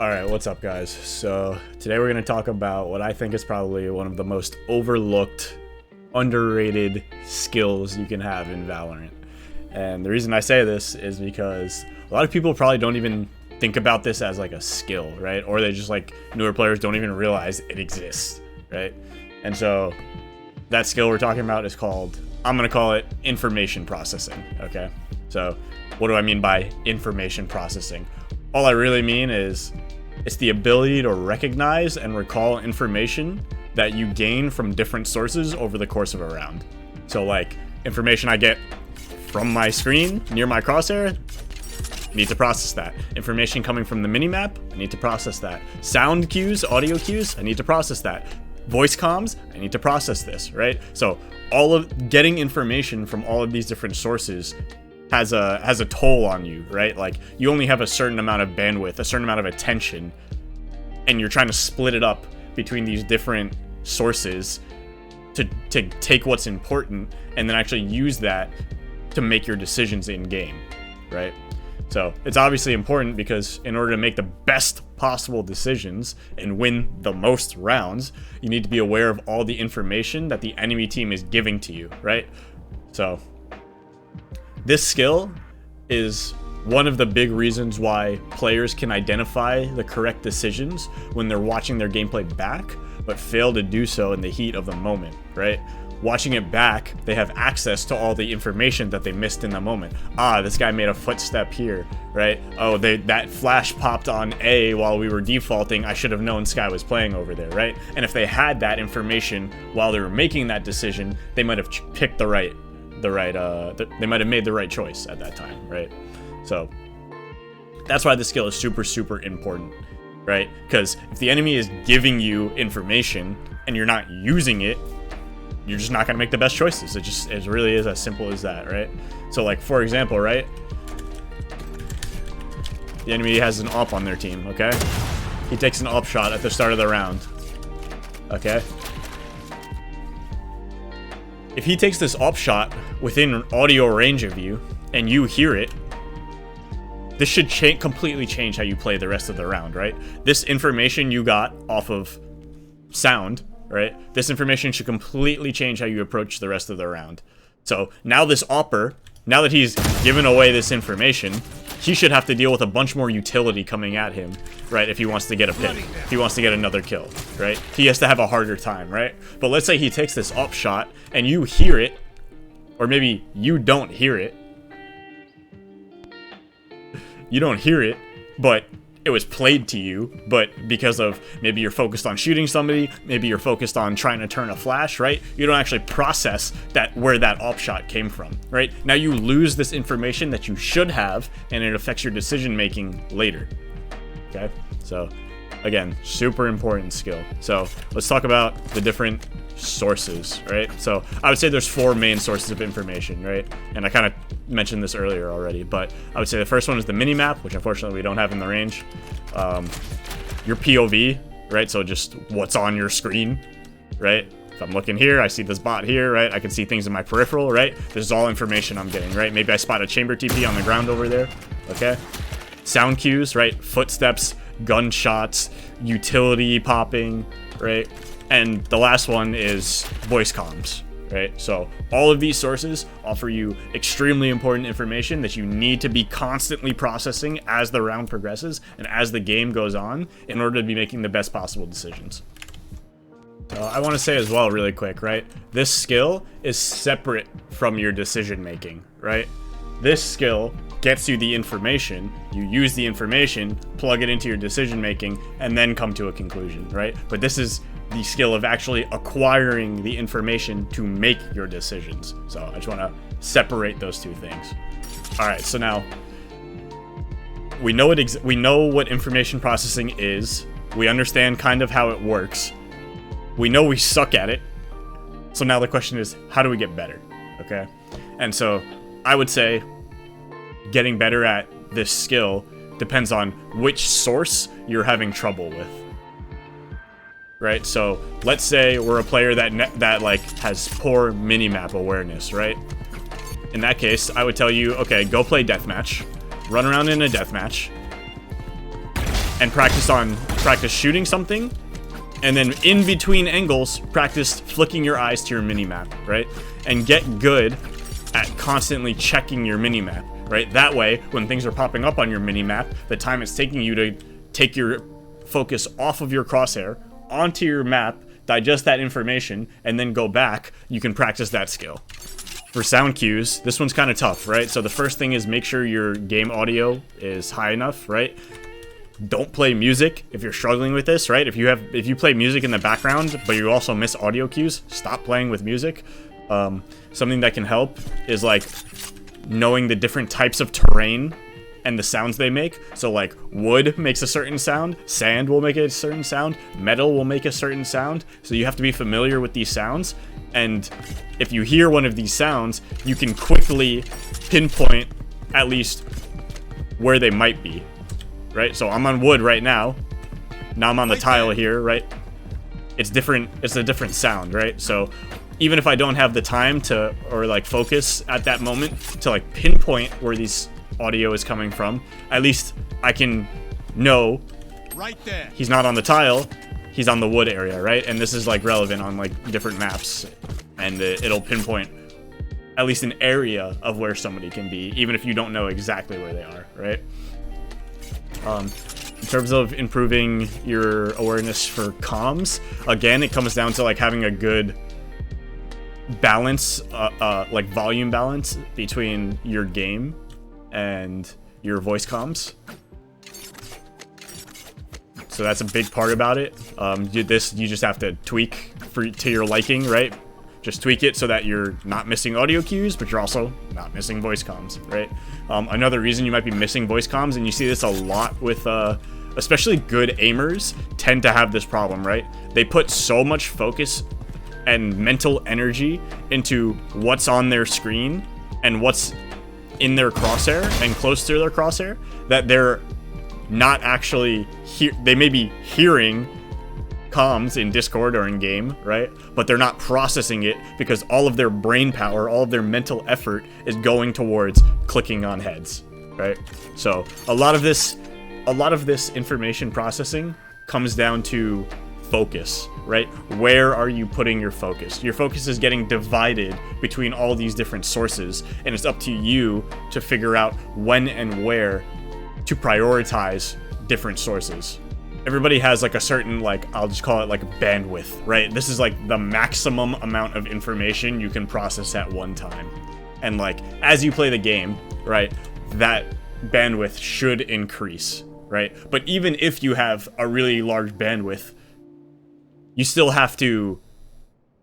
Alright, what's up guys? So today we're going to talk about what I think is probably one of the most overlooked, underrated skills you can have in Valorant. And the reason I say this is because a lot of people probably don't even think about this as like a skill, right? Or they just like, newer players don't even realize it exists, right? And so that skill we're talking about is called, I'm going to call it information processing, okay? So what do I mean by information processing? All I really mean is it's the ability to recognize and recall information that you gain from different sources over the course of a round. So like information I get from my screen near my crosshair, I need to process that. Information coming from the minimap, I need to process that. Sound cues, audio cues, I need to process that. Voice comms, I need to process this, right? So all of getting information from all of these different sources has a toll on you, right? Like you only have a certain amount of bandwidth, a certain amount of attention, and you're trying to split it up between these different sources to take what's important and then actually use that to make your decisions in game, right? So it's obviously important because in order to make the best possible decisions and win the most rounds, you need to be aware of all the information that the enemy team is giving to you, right? So this skill is one of the big reasons why players can identify the correct decisions when they're watching their gameplay back, but fail to do so in the heat of the moment, right? Watching it back, they have access to all the information that they missed in the moment. Ah, this guy made a footstep here, right? Oh, that flash popped on A while we were defaulting. I should have known Sky was playing over there, right? And if they had that information while they were making that decision, they might have picked they might have made the right choice at that time, right? So that's why this skill is super important, right? Because if the enemy is giving you information and you're not using it, you're just not going to make the best choices. It really is as simple as that, right? So like, for example, right? The enemy has an AWP on their team, okay? He takes an AWP shot at the start of the round, okay? If he takes this AWP shot within an audio range of you and you hear it, this should completely change how you play the rest of the round, right? This information you got off of sound, right? This information should completely change how you approach the rest of the round. So now this AWPer, now that he's given away this information, he should have to deal with a bunch more utility coming at him, right? If he wants to get a pick, if he wants to get another kill, right? He has to have a harder time, right? But let's say he takes this AWP shot and you hear it, or maybe you don't hear it. You don't hear it, but it was played to you, but because of maybe you're focused on shooting somebody, maybe you're focused on trying to turn a flash, right? You don't actually process where that AWP shot came from, right? Now you lose this information that you should have, and it affects your decision making later. Okay, so again, super important skill. So let's talk about the different sources, right? So I would say there's 4 main sources of information, right? And I kind of mentioned this earlier already, but I would say the first one is the minimap, which unfortunately we don't have in the range. Your POV, right? So just what's on your screen, right? If I'm looking here, I see this bot here, right? I can see things in my peripheral, right? This is all information I'm getting, right? Maybe I spot a chamber TP on the ground over there, okay? Sound cues, right? Footsteps, gunshots, utility popping, right? And the last one is voice comms, right? So all of these sources offer you extremely important information that you need to be constantly processing as the round progresses and as the game goes on in order to be making the best possible decisions. So I want to say as well really quick, right? This skill is separate from your decision making, right? This skill gets you the information, you use the information, plug it into your decision making, and then come to a conclusion, right? But this is the skill of actually acquiring the information to make your decisions. So I just want to separate those two things. All right, so now we know what information processing is. We understand kind of how it works. We know we suck at it. So now the question is, how do we get better? Okay? And so I would say getting better at this skill depends on which source you're having trouble with. Right? So let's say we're a player that like has poor minimap awareness, right? In that case, I would tell you, okay, go play deathmatch, run around in a deathmatch, and practice shooting something, and then in between angles, practice flicking your eyes to your minimap, right? And get good at constantly checking your minimap, right? That way, when things are popping up on your minimap, the time it's taking you to take your focus off of your crosshair onto your map, digest that information, and then go back, you can practice that skill. For sound cues, this one's kind of tough, right? So the first thing is make sure your game audio is high enough, right? Don't play music if you're struggling with this, right? If you play music in the background, but you also miss audio cues, stop playing with music. Something that can help is like knowing the different types of terrain and the sounds they make. So like wood makes a certain sound, sand will make a certain sound, metal will make a certain sound. So you have to be familiar with these sounds. And if you hear one of these sounds, you can quickly pinpoint at least where they might be, right? So I'm on wood right now. Now I'm on the tile here, right? It's different. It's a different sound, right? So even if I don't have the time to, or like focus at that moment to like pinpoint where these audio is coming from, at least I can know right there. He's not on the tile, he's on the wood area, right? And this is like relevant on like different maps, and it'll pinpoint at least an area of where somebody can be, even if you don't know exactly where they are, right? In terms of improving your awareness for comms, again, it comes down to like having a good balance, like volume balance between your game and your voice comms. So that's a big part about it. You just have to tweak to your liking, right? Just tweak it so that you're not missing audio cues, but you're also not missing voice comms, right? Another reason you might be missing voice comms, and you see this a lot with especially good aimers tend to have this problem, right? They put so much focus and mental energy into what's on their screen and what's in their crosshair and close to their crosshair that they're not actually they may be hearing comms in Discord or in game, right? But they're not processing it because all of their brain power, all of their mental effort is going towards clicking on heads, right? So a lot of this information processing comes down to focus, right? Where are you putting your focus? Your focus is getting divided between all these different sources, and it's up to you to figure out when and where to prioritize different sources. Everybody has like a certain, like, I'll just call it like bandwidth, right? This is like the maximum amount of information you can process at one time. And like, as you play the game, right, that bandwidth should increase, right? But even if you have a really large bandwidth, you still have to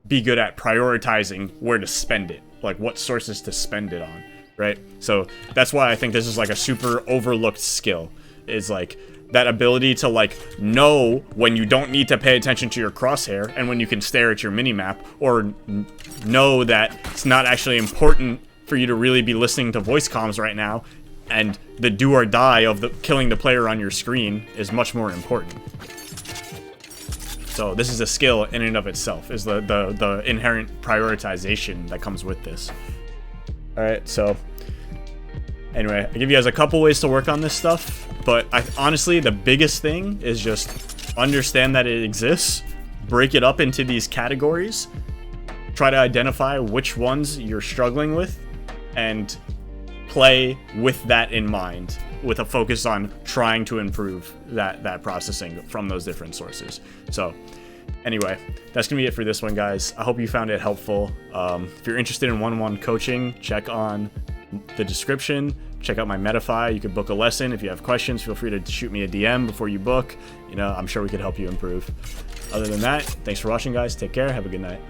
be good at prioritizing where to spend it, like what sources to spend it on, right? So that's why I think this is like a super overlooked skill, is like that ability to like know when you don't need to pay attention to your crosshair and when you can stare at your minimap, or know that it's not actually important for you to really be listening to voice comms right now, and the do or die of the killing the player on your screen is much more important. So this is a skill in and of itself, is the inherent prioritization that comes with this. All right, so anyway, I give you guys a couple ways to work on this stuff, but honestly, the biggest thing is just understand that it exists, break it up into these categories, try to identify which ones you're struggling with, and play with that in mind, with a focus on trying to improve that processing from those different sources. So anyway, that's gonna be it for this one, guys. I hope you found it helpful. If you're interested in one-on-one coaching, check on the description, check out my Metafy. You could book a lesson. If you have questions, feel free to shoot me a DM before you book. You know, I'm sure we could help you improve. Other than that, thanks for watching, guys. Take care. Have a good night.